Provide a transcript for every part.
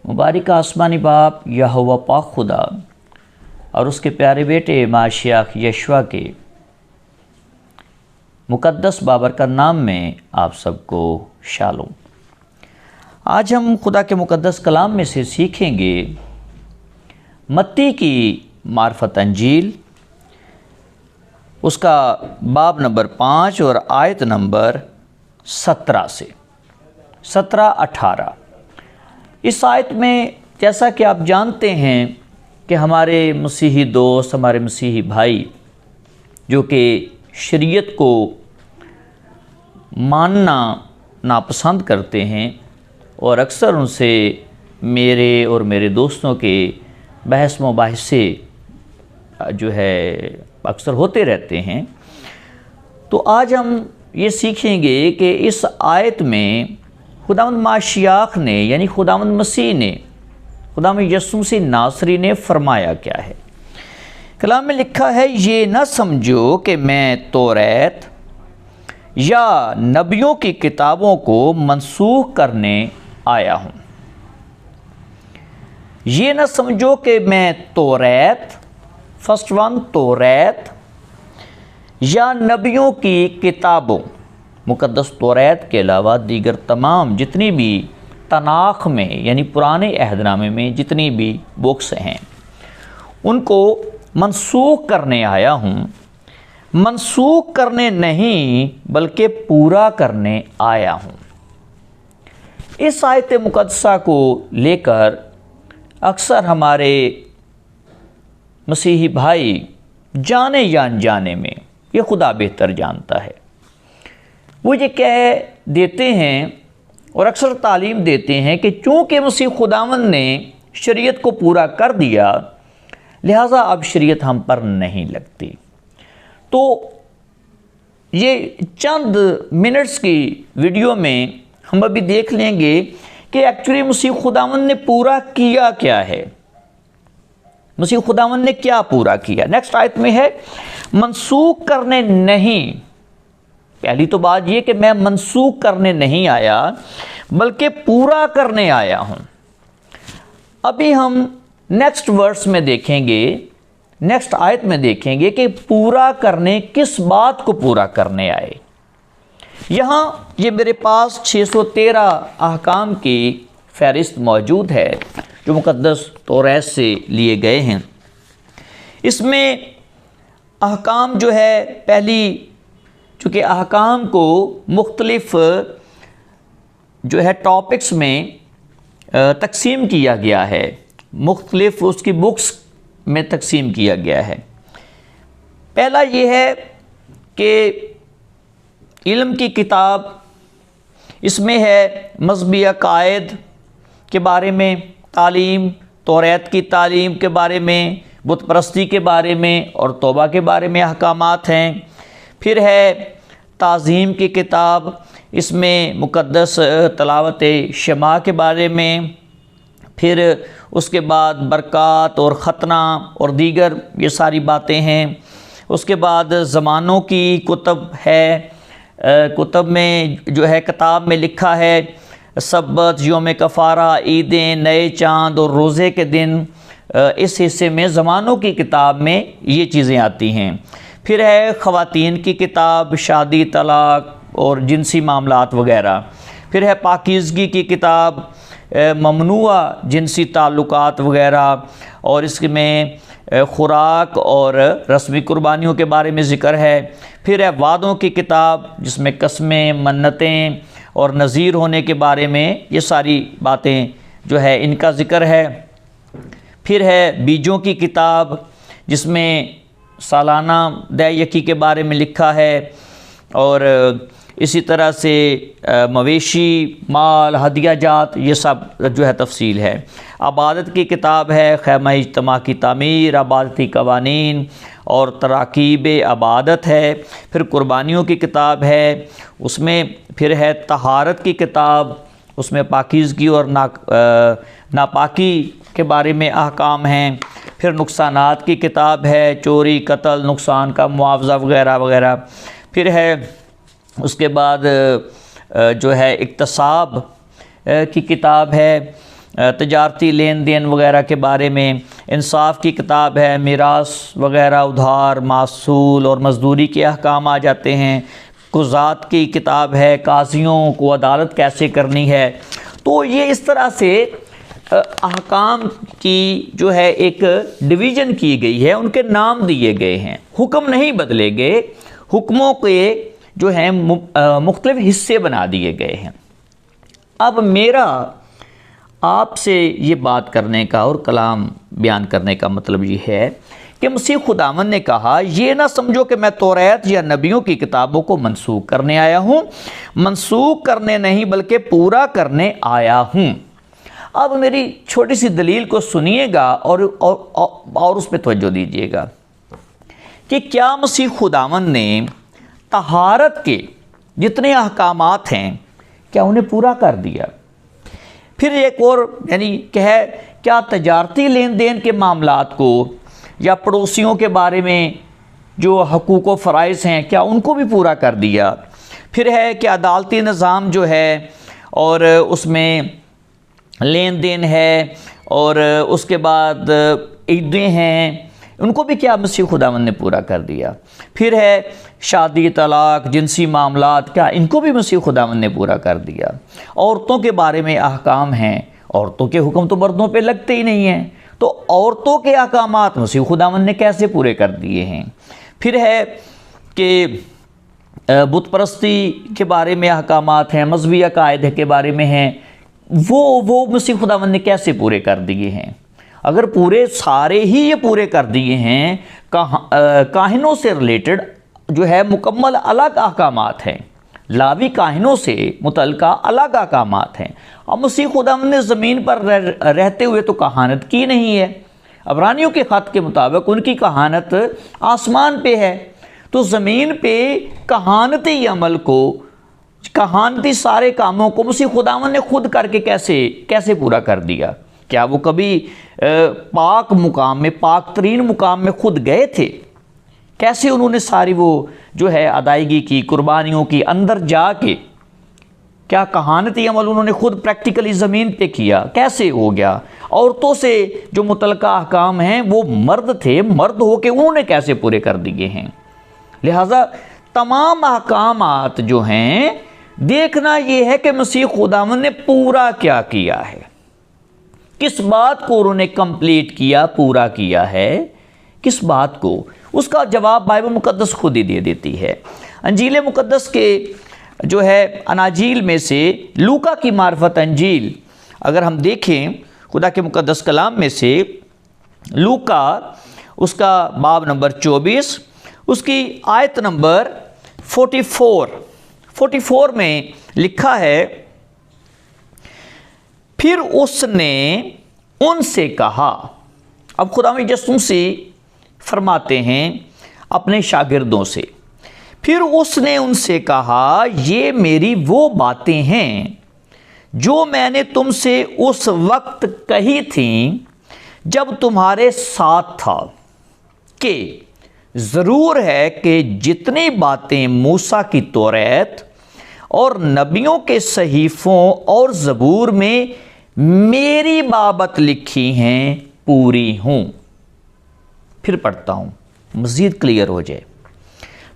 مبارک آسمانی باپ یہوہ پاک خدا اور اس کے پیارے بیٹے ماشیخ یشوع کے مقدس بابرکت نام میں آپ سب کو شالوم۔ آج ہم خدا کے مقدس کلام میں سے سیکھیں گے متی کی معرفت انجیل، اس کا باب نمبر 5 اور آیت نمبر 17 سے 17-18۔ اس آیت میں جیسا کہ آپ جانتے ہیں کہ ہمارے مسیحی دوست، ہمارے مسیحی بھائی جو کہ شریعت کو ماننا ناپسند کرتے ہیں اور اکثر ان سے میرے اور میرے دوستوں کے بحث مباحثے جو ہے اکثر ہوتے رہتے ہیں، تو آج ہم یہ سیکھیں گے کہ اس آیت میں خداوند ماشیخ نے یعنی خداوند مسیح نے، خداوند یسوع مسیح ناصری نے فرمایا کیا ہے۔ کلام میں لکھا ہے، یہ نہ سمجھو کہ میں توریت یا نبیوں کی کتابوں کو منسوخ کرنے آیا ہوں۔ یہ نہ سمجھو کہ میں توریت، فرسٹ ون توریت یا نبیوں کی کتابوں، مقدس توریت کے علاوہ دیگر تمام جتنی بھی تناخ میں یعنی پرانے عہد نامے میں جتنی بھی بکس ہیں ان کو منسوخ کرنے آیا ہوں۔ منسوخ کرنے نہیں بلکہ پورا کرنے آیا ہوں۔ اس آیت مقدسہ کو لے کر اکثر ہمارے مسیحی بھائی جانے یا انجانے میں، یہ خدا بہتر جانتا ہے، وہ یہ کہہ دیتے ہیں اور اکثر تعلیم دیتے ہیں کہ چونکہ مسیح خداوند نے شریعت کو پورا کر دیا لہٰذا اب شریعت ہم پر نہیں لگتی۔ تو یہ چند منٹس کی ویڈیو میں ہم ابھی دیکھ لیں گے کہ ایکچولی مسیح خداوند نے پورا کیا کیا ہے، مسیح خداوند نے کیا پورا کیا۔ نیکسٹ آیت میں ہے، منسوخ کرنے نہیں۔ پہلی تو بات یہ کہ میں منسوخ کرنے نہیں آیا بلکہ پورا کرنے آیا ہوں۔ ابھی ہم نیکسٹ ورس میں دیکھیں گے، نیکسٹ آیت میں دیکھیں گے کہ پورا کرنے کس بات کو پورا کرنے آئے۔ یہاں یہ میرے پاس 613 احکام کی فہرست موجود ہے جو مقدس توریت سے لیے گئے ہیں۔ اس میں احکام جو ہے پہلی، چونکہ احکام کو مختلف جو ہے ٹاپکس میں تقسیم کیا گیا ہے، مختلف اس کی بکس میں تقسیم کیا گیا ہے۔ پہلا یہ ہے کہ علم کی کتاب، اس میں ہے مذہبی عقائد کے بارے میں تعلیم، توریت کی تعلیم کے بارے میں، بت پرستی کے بارے میں اور توبہ کے بارے میں احکامات ہیں۔ پھر ہے تعظیم کی کتاب، اس میں مقدس تلاوت شمع کے بارے میں، پھر اس کے بعد برکات اور ختنہ اور دیگر یہ ساری باتیں ہیں۔ اس کے بعد زمانوں کی کتب ہے، کتب میں جو ہے کتاب میں لکھا ہے سبت، یوم کفارہ، عیدیں، نئے چاند اور روزے کے دن، اس حصے میں زمانوں کی کتاب میں یہ چیزیں آتی ہیں۔ پھر ہے خواتین کی کتاب، شادی، طلاق اور جنسی معاملات وغیرہ۔ پھر ہے پاکیزگی کی کتاب، ممنوع جنسی تعلقات وغیرہ، اور اس میں خوراک اور رسمی قربانیوں کے بارے میں ذکر ہے۔ پھر ہے وعدوں کی کتاب جس میں قسمیں، منتیں اور نذیر ہونے کے بارے میں یہ ساری باتیں جو ہے ان کا ذکر ہے۔ پھر ہے بیجوں کی کتاب جس میں سالانہ دے یکی کے بارے میں لکھا ہے، اور اسی طرح سے مویشی، مال، ہدیہ جات، یہ سب جو ہے تفصیل ہے۔ عبادت کی کتاب ہے، خیمہ اجتماع کی تعمیر، عبادتی قوانین اور تراکیب عبادت ہے۔ پھر قربانیوں کی کتاب ہے، اس میں پھر ہے طہارت کی کتاب، اس میں پاکیزگی اور ناپاکی کے بارے میں احکام ہیں۔ پھر نقصانات کی کتاب ہے، چوری، قتل، نقصان کا معاوضہ وغیرہ وغیرہ۔ پھر ہے اس کے بعد جو ہے اقتصاب کی کتاب ہے، تجارتی لین دین وغیرہ کے بارے میں، انصاف کی کتاب ہے، میراث وغیرہ، ادھار معصول اور مزدوری کے احکام آ جاتے ہیں، قضات کی کتاب ہے، قاضیوں کو عدالت کیسے کرنی ہے۔ تو یہ اس طرح سے احکام کی جو ہے ایک ڈویژن کی گئی ہے، ان کے نام دیے گئے ہیں، حکم نہیں بدلے گئے، حکموں کے جو ہیں مختلف حصے بنا دیے گئے ہیں۔ اب میرا آپ سے یہ بات کرنے کا اور کلام بیان کرنے کا مطلب یہ ہے کہ مسیح خداوند نے کہا، یہ نہ سمجھو کہ میں توریت یا نبیوں کی کتابوں کو منسوخ کرنے آیا ہوں، منسوخ کرنے نہیں بلکہ پورا کرنے آیا ہوں۔ اب میری چھوٹی سی دلیل کو سنیے گا اور اس پہ توجہ دیجیے گا کہ کیا مسیح خداوند نے طہارت کے جتنے احکامات ہیں کیا انہیں پورا کر دیا؟ پھر ایک اور یعنی کہ ہے کیا تجارتی لین دین کے معاملات کو یا پڑوسیوں کے بارے میں جو حقوق و فرائض ہیں کیا ان کو بھی پورا کر دیا؟ پھر ہے کہ عدالتی نظام جو ہے اور اس میں لین دین ہے اور اس کے بعد عیدیں ہیں، ان کو بھی کیا مسیح خداوند نے پورا کر دیا؟ پھر ہے شادی، طلاق، جنسی معاملات، کیا ان کو بھی مسیح خداوند نے پورا کر دیا؟ عورتوں کے بارے میں احکام ہیں، عورتوں کے حکم تو مردوں پہ لگتے ہی نہیں ہیں، تو عورتوں کے احکامات مسیح خداوند نے کیسے پورے کر دیے ہیں؟ پھر ہے کہ بت پرستی کے بارے میں احکامات ہیں، مذہبی عقائد کے بارے میں ہیں، وہ مسیح خداوند نے کیسے پورے کر دیے ہیں؟ اگر پورے سارے ہی یہ پورے کر دیے ہیں، کاہنوں سے ریلیٹڈ جو ہے مکمل الگ احکامات ہیں، لاوی کاہنوں سے متعلقہ الگ احکامات ہیں، اور مسیح خداوند نے زمین پر رہتے ہوئے تو کہانت کی نہیں ہے۔ عبرانیوں کے خط کے مطابق ان کی کہانت آسمان پہ ہے، تو زمین پہ کہانتی عمل کو، کہانتی سارے کاموں کو مسیح خداوند نے خود کر کے کیسے پورا کر دیا؟ کیا وہ کبھی پاک مقام میں، پاک ترین مقام میں خود گئے تھے؟ کیسے انہوں نے ساری وہ جو ہے ادائیگی کی، قربانیوں کی، اندر جا کے کیا کہانتی عمل انہوں نے خود پریکٹیکلی زمین پہ کیا؟ کیسے ہو گیا؟ عورتوں سے جو متعلقہ احکام ہیں وہ مرد تھے، مرد ہو کے انہوں نے کیسے پورے کر دیے ہیں؟ لہٰذا تمام احکامات جو ہیں دیکھنا یہ ہے کہ مسیح خداوند نے پورا کیا کیا ہے، کس بات کو انہوں نے کمپلیٹ کیا، پورا کیا ہے، کس بات کو؟ اس کا جواب بائبل مقدس خود ہی دے دیتی ہے۔ انجیل مقدس کے جو ہے اناجیل میں سے لوکا کی معرفت انجیل اگر ہم دیکھیں خدا کے مقدس کلام میں سے، لوکا اس کا باب نمبر 24 اس کی آیت نمبر 44 میں لکھا ہے، پھر اس نے ان سے کہا۔ اب خداوند یسوع مسیح فرماتے ہیں اپنے شاگردوں سے، پھر اس نے ان سے کہا، یہ میری وہ باتیں ہیں جو میں نے تم سے اس وقت کہی تھیں جب تمہارے ساتھ تھا، کہ ضرور ہے کہ جتنی باتیں موسیٰ کی توریت اور نبیوں کے صحیفوں اور زبور میں میری بابت لکھی ہیں پوری ہوں۔ پھر پڑھتا ہوں مزید کلیئر ہو جائے۔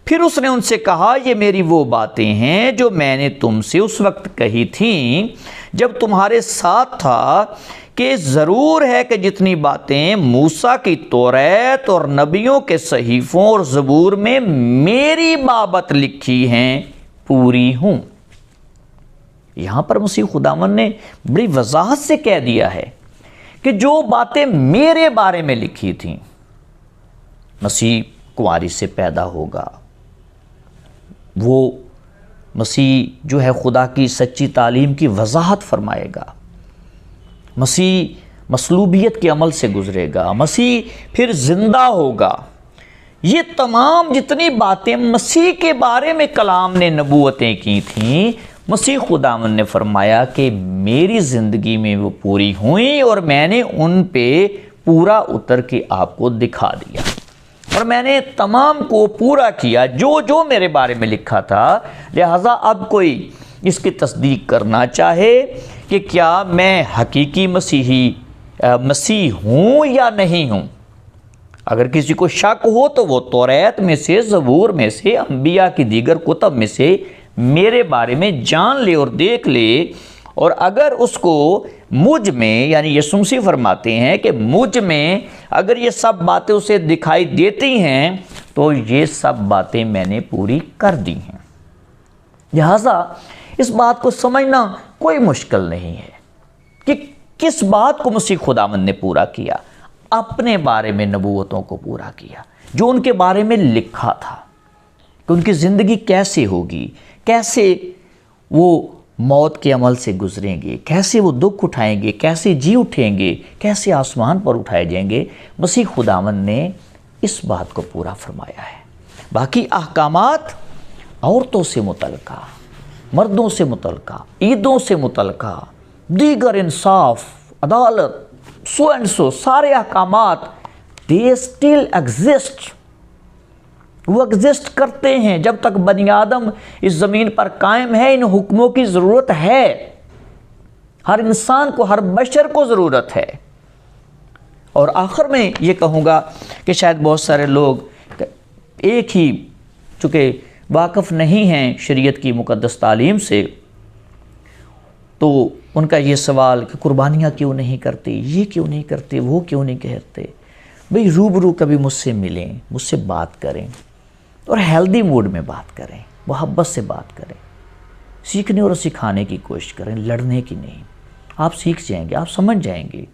پھر اس نے ان سے کہا، یہ میری وہ باتیں ہیں جو میں نے تم سے اس وقت کہی تھیں جب تمہارے ساتھ تھا، کہ ضرور ہے کہ جتنی باتیں موسیٰ کی توریت اور نبیوں کے صحیفوں اور زبور میں میری بابت لکھی ہیں پوری ہوں۔ یہاں پر مسیح خداوند نے بڑی وضاحت سے کہہ دیا ہے کہ جو باتیں میرے بارے میں لکھی تھیں، مسیح کنواری سے پیدا ہوگا، وہ مسیح جو ہے خدا کی سچی تعلیم کی وضاحت فرمائے گا، مسیح مصلوبیت کے عمل سے گزرے گا، مسیح پھر زندہ ہوگا۔ یہ تمام جتنی باتیں مسیح کے بارے میں کلام نے نبوتیں کی تھیں، مسیح خداوند نے فرمایا کہ میری زندگی میں وہ پوری ہوئیں اور میں نے ان پہ پورا اتر کے آپ کو دکھا دیا، اور میں نے تمام کو پورا کیا جو میرے بارے میں لکھا تھا۔ لہٰذا اب کوئی اس کی تصدیق کرنا چاہے کہ کیا میں حقیقی مسیح ہوں یا نہیں ہوں۔ اگر کسی کو شک ہو تو وہ توریت میں سے، زبور میں سے، انبیاء کی دیگر کتب میں سے میرے بارے میں جان لے اور دیکھ لے، اور اگر اس کو مجھ میں، یعنی یسوع مسیح فرماتے ہیں کہ مجھ میں اگر یہ سب باتیں اسے دکھائی دیتی ہیں تو یہ سب باتیں میں نے پوری کر دی ہیں۔ لہٰذا اس بات کو سمجھنا کوئی مشکل نہیں ہے کہ کس بات کو مسیح خداوند نے پورا کیا۔ اپنے بارے میں نبوتوں کو پورا کیا جو ان کے بارے میں لکھا تھا کہ ان کی زندگی کیسے ہوگی، کیسے وہ موت کے عمل سے گزریں گے، کیسے وہ دکھ اٹھائیں گے، کیسے جی اٹھیں گے، کیسے آسمان پر اٹھائے جائیں گے۔ مسیح خداوند نے اس بات کو پورا فرمایا ہے۔ باقی احکامات عورتوں سے متعلقہ، مردوں سے متعلقہ، عیدوں سے متعلقہ، دیگر انصاف، عدالت، سو اینڈ سو، سارے احکامات they still exist، وہ ایگزسٹ کرتے ہیں۔ جب تک بنی آدم اس زمین پر قائم ہے ان حکموں کی ضرورت ہے، ہر انسان کو، ہر بشر کو ضرورت ہے۔ اور آخر میں یہ کہوں گا کہ شاید بہت سارے لوگ ایک ہی چونکہ واقف نہیں ہیں شریعت کی مقدس تعلیم سے، تو ان کا یہ سوال کہ قربانیاں کیوں نہیں کرتے، یہ کیوں نہیں کرتے، وہ کیوں نہیں کہتے۔ بھئی روبرو کبھی مجھ سے ملیں، مجھ سے بات کریں اور ہیلدی موڈ میں بات کریں، محبت سے بات کریں، سیکھنے اور سکھانے کی کوشش کریں، لڑنے کی نہیں۔ آپ سیکھ جائیں گے، آپ سمجھ جائیں گے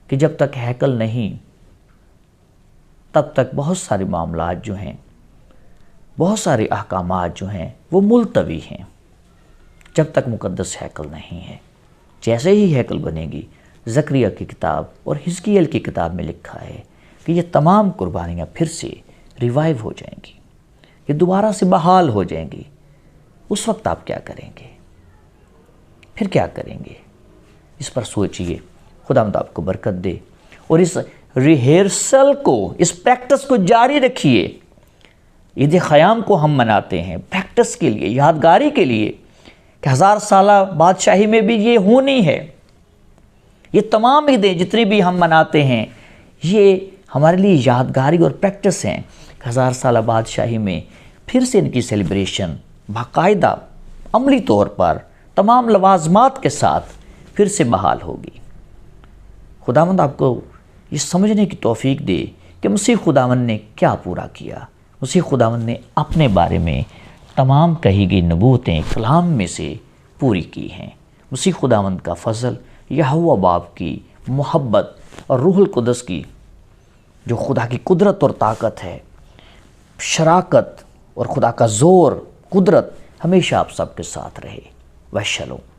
کہ جب تک ہیکل نہیں تب تک بہت سارے معاملات جو ہیں، بہت سارے احکامات جو ہیں وہ ملتوی ہیں جب تک مقدس ہیکل نہیں ہے۔ جیسے ہی ہیکل بنے گی، زکریا کی کتاب اور حزقیل کی کتاب میں لکھا ہے کہ یہ تمام قربانیاں پھر سے ریوائیو ہو جائیں گی، یہ دوبارہ سے بحال ہو جائیں گی۔ اس وقت آپ کیا کریں گے؟ پھر کیا کریں گے؟ اس پر سوچئے۔ خداوند آپ کو برکت دے، اور اس ریہرسل کو، اس پریکٹس کو جاری رکھیے۔ عید خیام کو ہم مناتے ہیں پریکٹس کے لیے، یادگاری کے لیے کہ 1000 سالہ بادشاہی میں بھی یہ ہونی ہے۔ یہ تمام عیدیں جتنی بھی ہم مناتے ہیں یہ ہمارے لیے یادگاری اور پریکٹس ہیں کہ 1000 سالہ بادشاہی میں پھر سے ان کی سیلیبریشن باقاعدہ عملی طور پر تمام لوازمات کے ساتھ پھر سے بحال ہوگی۔ خداوند آپ کو یہ سمجھنے کی توفیق دے کہ مسیح خداوند نے کیا پورا کیا۔ مسیح خداوند نے اپنے بارے میں تمام کہی گئی نبوتیں کلام میں سے پوری کی ہیں۔ مسیح خداوند کا فضل، یہوہ باپ کی محبت اور روح القدس کی جو خدا کی قدرت اور طاقت ہے، شراکت اور خدا کا زور، قدرت ہمیشہ آپ سب کے ساتھ رہے۔ والشلوم۔